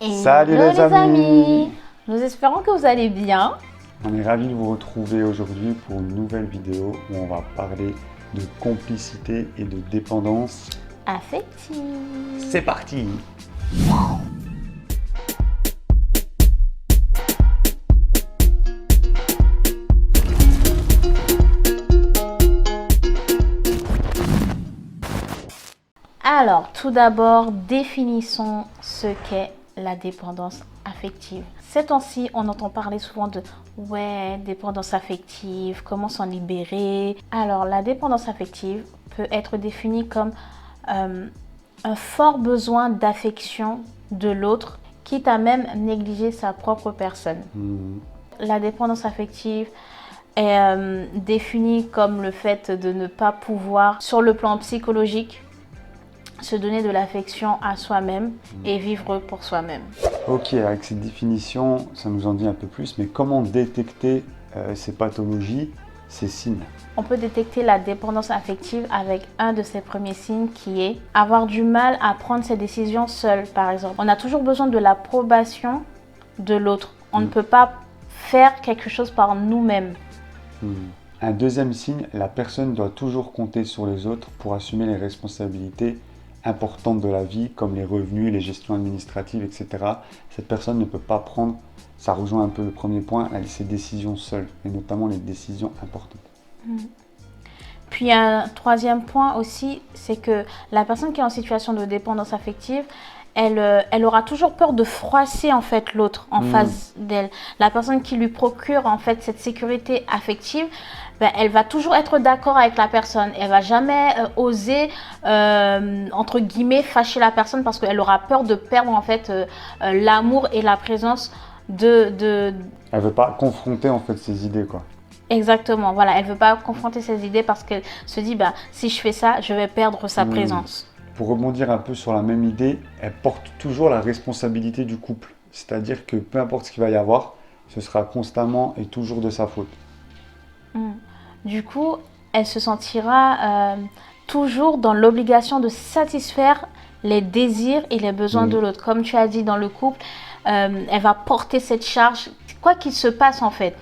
Salut les amis. Nous espérons que vous allez bien. On est ravis de vous retrouver aujourd'hui pour une nouvelle vidéo où on va parler de complicité et de dépendance affective. C'est parti. Alors, tout d'abord, définissons ce qu'est la dépendance affective. Ces temps-ci, on entend parler souvent de dépendance affective, comment s'en libérer. Alors, la dépendance affective peut être définie comme un fort besoin d'affection de l'autre, quitte à même négliger sa propre personne. La dépendance affective est définie comme le fait de ne pas pouvoir, sur le plan psychologique, se donner de l'affection à soi-même et vivre pour soi-même. Ok, avec cette définition, ça nous en dit un peu plus, mais comment détecter ces pathologies, ces signes? On peut détecter la dépendance affective avec un de ces premiers signes qui est avoir du mal à prendre ses décisions seul, par exemple. On a toujours besoin de l'approbation de l'autre. On ne peut pas faire quelque chose par nous-mêmes. Un deuxième signe, la personne doit toujours compter sur les autres pour assumer les responsabilités importantes de la vie, comme les revenus, les gestions administratives, etc. Cette personne ne peut pas prendre, ça rejoint un peu le premier point, ses décisions seule, et notamment les décisions importantes. Puis un troisième point aussi, c'est que la personne qui est en situation de dépendance affective, elle aura toujours peur de froisser en fait l'autre en face d'elle. La personne qui lui procure en fait cette sécurité affective, elle va toujours être d'accord avec la personne. Elle va jamais oser entre guillemets fâcher la personne parce qu'elle aura peur de perdre en fait l'amour et la présence de. Elle veut pas confronter en fait ses idées quoi. Exactement, voilà, elle veut pas confronter ses idées parce qu'elle se dit si je fais ça, je vais perdre sa présence. Pour rebondir un peu sur la même idée, elle porte toujours la responsabilité du couple. C'est-à-dire que peu importe ce qu'il va y avoir, ce sera constamment et toujours de sa faute. Du coup, elle se sentira toujours dans l'obligation de satisfaire les désirs et les besoins de l'autre. Comme tu as dit, dans le couple, elle va porter cette charge, quoi qu'il se passe en fait.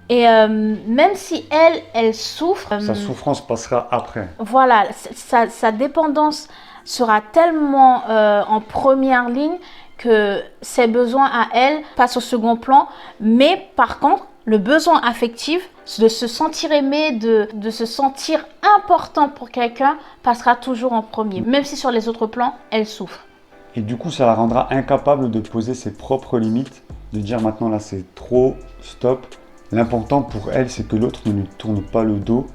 Et même si elle souffre... Sa souffrance passera après. Voilà, sa dépendance sera tellement en première ligne que ses besoins à elle passent au second plan. Mais par contre, le besoin affectif, de se sentir aimé, de se sentir important pour quelqu'un, passera toujours en premier. Même si sur les autres plans, elle souffre. Et du coup, ça la rendra incapable de poser ses propres limites, de dire maintenant là c'est trop, stop. L'important pour elle, c'est que l'autre ne lui tourne pas le dos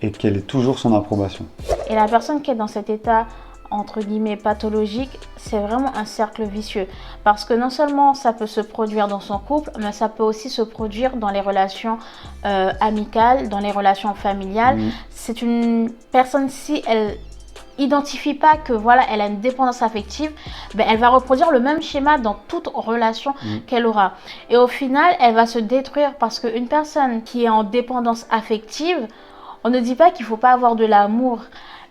et qu'elle ait toujours son approbation. Et la personne qui est dans cet état, entre guillemets, pathologique, c'est vraiment un cercle vicieux. Parce que non seulement ça peut se produire dans son couple, mais ça peut aussi se produire dans les relations amicales, dans les relations familiales. C'est une personne, si elle identifie pas que voilà, elle a une dépendance affective, elle va reproduire le même schéma dans toute relation qu'elle aura. Et au final, elle va se détruire parce qu'une personne qui est en dépendance affective, on ne dit pas qu'il faut pas avoir de l'amour,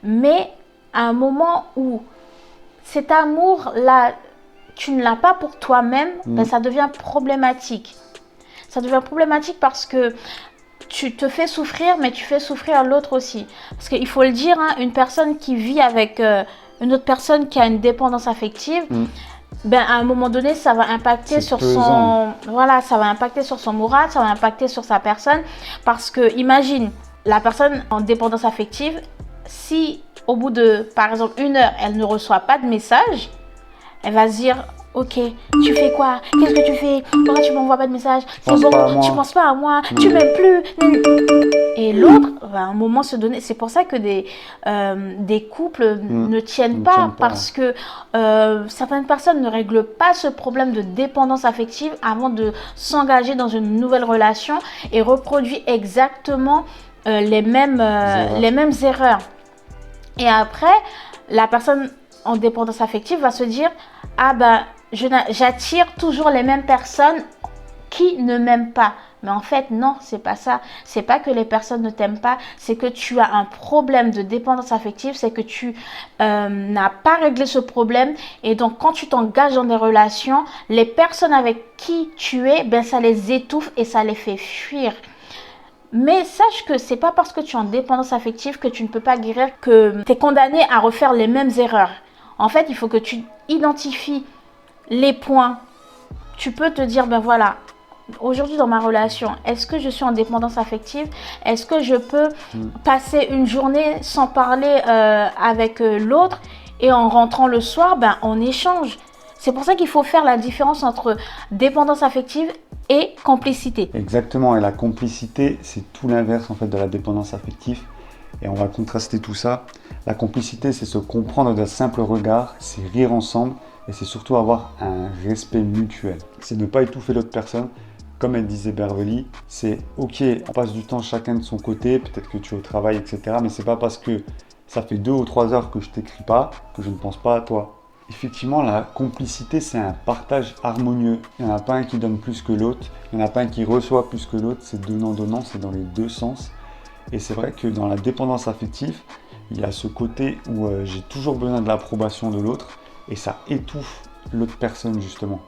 mais à un moment où cet amour-là, tu ne l'as pas pour toi-même, ça devient problématique. Ça devient problématique parce que tu te fais souffrir, mais tu fais souffrir l'autre aussi. Parce qu'il faut le dire, une personne qui vit avec une autre personne qui a une dépendance affective, à un moment donné, ça va impacter sur son moral, ça va impacter sur sa personne. Parce que, imagine, la personne en dépendance affective, si au bout de, par exemple, 1 heure, elle ne reçoit pas de message, elle va se dire... Ok, tu fais quoi? Qu'est-ce que tu fais? Pourquoi tu m'envoies pas de message? C'est bon, tu penses pas à moi, tu m'aimes plus. Et l'autre va à un moment se donner. C'est pour ça que des couples ne tiennent pas parce que certaines personnes ne règlent pas ce problème de dépendance affective avant de s'engager dans une nouvelle relation et reproduit exactement les mêmes erreurs. Et après, la personne en dépendance affective va se dire j'attire toujours les mêmes personnes qui ne m'aiment pas. Mais en fait, non, c'est pas ça. C'est pas que les personnes ne t'aiment pas, c'est que tu as un problème de dépendance affective, c'est que tu n'as pas réglé ce problème. Et donc, quand tu t'engages dans des relations, les personnes avec qui tu es, ben, ça les étouffe et ça les fait fuir. Mais sache que c'est pas parce que tu es en dépendance affective que tu ne peux pas guérir, que tu es condamné à refaire les mêmes erreurs. En fait, il faut que tu identifies les points. Tu peux te dire, ben voilà, aujourd'hui dans ma relation, est-ce que je suis en dépendance affective? Est-ce que je peux passer une journée sans parler avec l'autre et en rentrant le soir, ben on échange. C'est pour ça qu'il faut faire la différence entre dépendance affective et complicité. Exactement, et la complicité, c'est tout l'inverse en fait de la dépendance affective. Et on va contraster tout ça. La complicité, c'est se comprendre d'un simple regard, c'est rire ensemble et c'est surtout avoir un respect mutuel. C'est ne pas étouffer l'autre personne. Comme elle disait Beverly, c'est ok, on passe du temps chacun de son côté, peut-être que tu es au travail, etc. Mais c'est pas parce que ça fait 2 ou 3 heures que je t'écris pas que je ne pense pas à toi. Effectivement, la complicité, c'est un partage harmonieux. Il n'y en a pas un qui donne plus que l'autre, il n'y en a pas un qui reçoit plus que l'autre, c'est donnant-donnant, c'est dans les deux sens. Et c'est vrai que dans la dépendance affective, il y a ce côté où j'ai toujours besoin de l'approbation de l'autre et ça étouffe l'autre personne justement.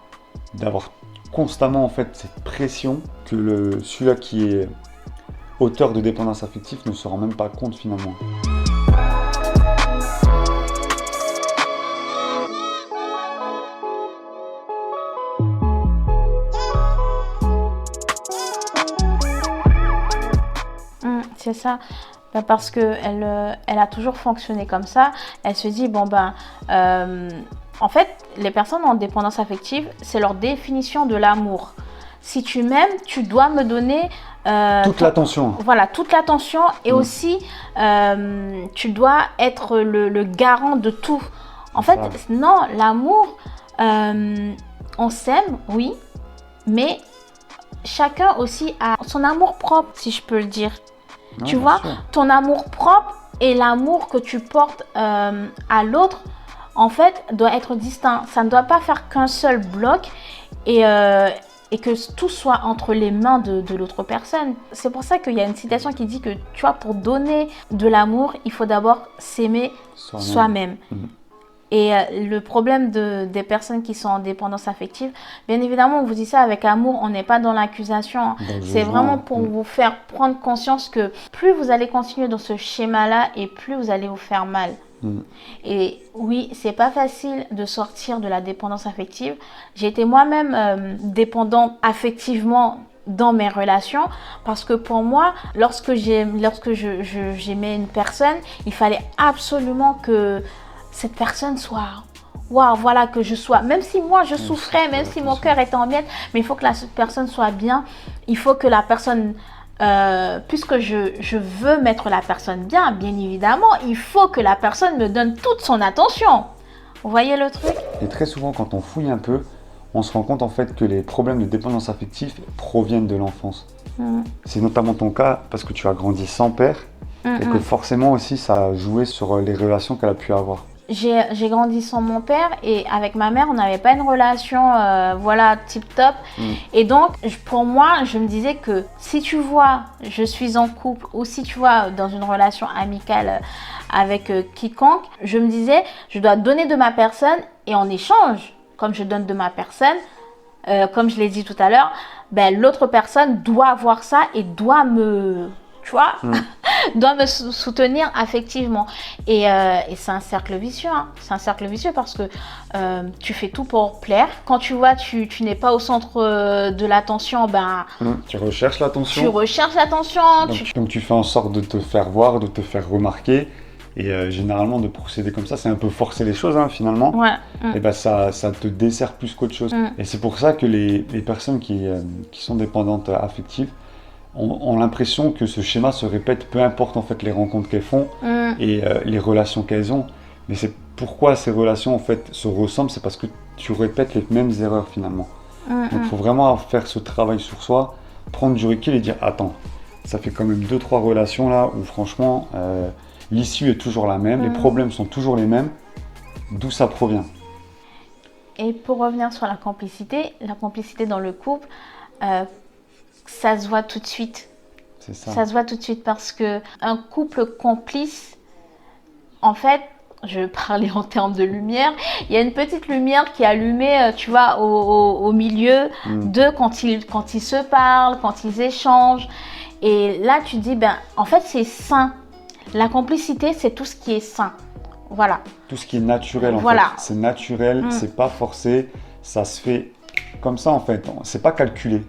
D'avoir constamment en fait cette pression que celui-là qui est auteur de dépendance affective ne se rend même pas compte finalement. C'est ça. Ben parce qu'elle elle a toujours fonctionné comme ça. Elle se dit, bon ben, en fait, les personnes en dépendance affective, c'est leur définition de l'amour. Si tu m'aimes, tu dois me donner toute l'attention. Voilà, toute l'attention et aussi tu dois être le garant de tout. En fait, non, l'amour, on s'aime, oui, mais chacun aussi a son amour propre, si je peux le dire. Non, tu vois, ton amour propre et l'amour que tu portes à l'autre, en fait, doit être distinct. Ça ne doit pas faire qu'un seul bloc et que tout soit entre les mains de l'autre personne. C'est pour ça qu'il y a une citation qui dit que, tu vois, pour donner de l'amour, il faut d'abord s'aimer soi-même. Et le problème des personnes qui sont en dépendance affective, bien évidemment, on vous dit ça avec amour, on n'est pas dans l'accusation. C'est vraiment pour vous faire prendre conscience que plus vous allez continuer dans ce schéma-là et plus vous allez vous faire mal. Et oui, c'est pas facile de sortir de la dépendance affective. J'ai été moi-même dépendante affectivement dans mes relations parce que pour moi, lorsque j'aimais une personne, il fallait absolument que cette personne soit, waouh, voilà, que je sois, même si moi je souffrais, même si mon cœur était en miettes, mais il faut que la personne soit bien, il faut que la personne, puisque je veux mettre la personne bien évidemment, il faut que la personne me donne toute son attention. Vous voyez le truc? Et très souvent, quand on fouille un peu, on se rend compte en fait que les problèmes de dépendance affective proviennent de l'enfance. C'est notamment ton cas parce que tu as grandi sans père et que forcément aussi ça a joué sur les relations qu'elle a pu avoir. J'ai grandi sans mon père et avec ma mère, on n'avait pas une relation voilà, tip-top. Et donc, pour moi, je me disais que si tu vois, je suis en couple ou si tu vois dans une relation amicale avec quiconque, je me disais, je dois donner de ma personne et en échange, comme je donne de ma personne, comme je l'ai dit tout à l'heure, ben, l'autre personne doit voir ça et doit me... Tu vois, doit me soutenir affectivement. Et c'est un cercle vicieux. Hein. C'est un cercle vicieux parce que tu fais tout pour plaire. Quand tu vois, tu n'es pas au centre de l'attention, ben... Tu recherches l'attention. Tu recherches l'attention. Donc tu fais en sorte de te faire voir, de te faire remarquer. Et généralement, de procéder comme ça, c'est un peu forcer les choses, hein, finalement. Ouais. Et ben ça te dessert plus qu'autre chose. Et c'est pour ça que les personnes qui sont dépendantes affectives ont l'impression que ce schéma se répète, peu importe en fait les rencontres qu'elles font et les relations qu'elles ont. Mais c'est pourquoi ces relations en fait se ressemblent, c'est parce que tu répètes les mêmes erreurs finalement. Donc il faut vraiment faire ce travail sur soi, prendre du recul et dire attends, ça fait quand même 2-3 relations là où franchement l'issue est toujours la même, les problèmes sont toujours les mêmes, d'où ça provient. Et pour revenir sur la complicité dans le couple, ça se voit tout de suite. C'est ça. Ça se voit tout de suite parce que un couple complice, en fait, je vais parler en termes de lumière, il y a une petite lumière qui est allumée, tu vois, au milieu d'eux quand ils se parlent, quand ils échangent. Et là, tu dis, ben, en fait, c'est sain. La complicité, c'est tout ce qui est sain. Voilà. Tout ce qui est naturel, en fait. C'est naturel, c'est pas forcé, ça se fait comme ça, en fait. C'est pas calculé.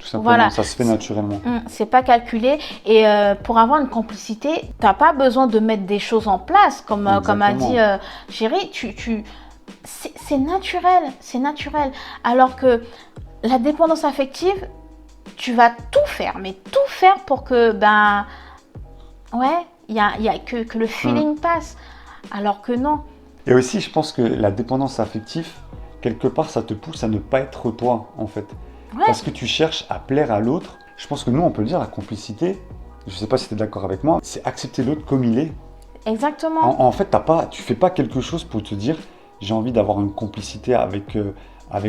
Tout simplement, voilà. Ça se fait naturellement. C'est pas calculé. Et pour avoir une complicité, t'as pas besoin de mettre des choses en place, comme a dit Chérie. C'est naturel, c'est naturel. Alors que la dépendance affective, tu vas tout faire, mais tout faire pour que, ben, ouais, que le feeling passe. Alors que non. Et aussi, je pense que la dépendance affective, quelque part, ça te pousse à ne pas être toi, en fait. Ouais. Parce que tu cherches à plaire à l'autre. Je pense que nous, on peut le dire, la complicité, je ne sais pas si tu es d'accord avec moi, c'est accepter l'autre comme il est. Exactement. En fait, tu fais pas quelque chose pour te dire, j'ai envie d'avoir une complicité avec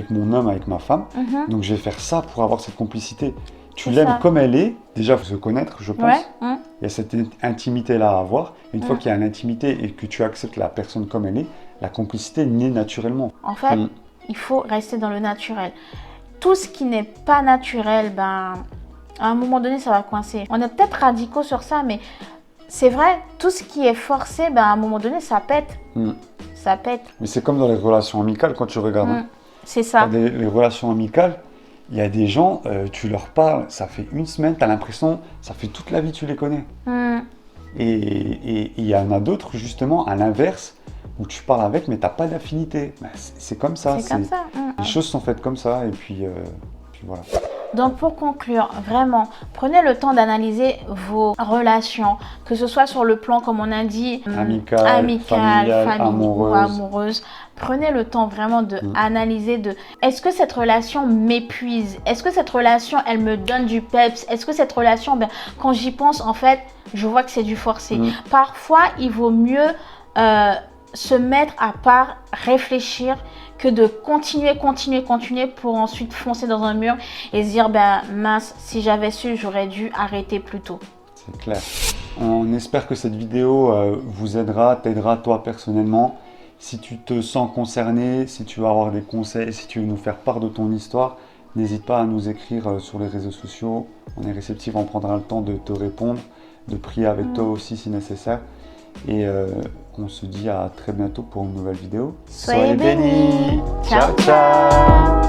mon homme, avec ma femme, donc je vais faire ça pour avoir cette complicité. Tu l'aimes comme elle est, déjà, il faut se connaître, je pense. Il y a cette intimité-là à avoir. Une fois qu'il y a une intimité et que tu acceptes la personne comme elle est, la complicité naît naturellement. En fait, il faut rester dans le naturel. Tout ce qui n'est pas naturel, ben, à un moment donné, ça va coincer. On est peut-être radicaux sur ça, mais c'est vrai, tout ce qui est forcé, ben, à un moment donné, ça pète. Ça pète. Mais c'est comme dans les relations amicales, quand tu regardes. C'est ça. Les relations amicales, il y a des gens, tu leur parles, ça fait une semaine, tu as l'impression, ça fait toute la vie que tu les connais. Et il y en a d'autres, justement, à l'inverse, où tu parles avec, mais tu n'as pas d'affinité. Ben, c'est comme ça. C'est comme ça. Les choses sont faites comme ça, et puis voilà. Donc pour conclure, vraiment, prenez le temps d'analyser vos relations, que ce soit sur le plan, comme on a dit, amical, familial, amoureuse. Prenez le temps vraiment de analyser est-ce que cette relation m'épuise? Est-ce que cette relation, elle me donne du peps? Est-ce que cette relation, ben, quand j'y pense, en fait, je vois que c'est du forcé. Parfois, il vaut mieux se mettre à part, réfléchir, que de continuer pour ensuite foncer dans un mur et se dire, ben mince, si j'avais su, j'aurais dû arrêter plus tôt. C'est clair. On espère que cette vidéo vous aidera, t'aidera toi personnellement. Si tu te sens concerné, si tu veux avoir des conseils, si tu veux nous faire part de ton histoire, n'hésite pas à nous écrire sur les réseaux sociaux. On est réceptif, on prendra le temps de te répondre, de prier avec toi aussi si nécessaire. Et on se dit à très bientôt pour une nouvelle vidéo. Soyez bénis. Ciao, ciao.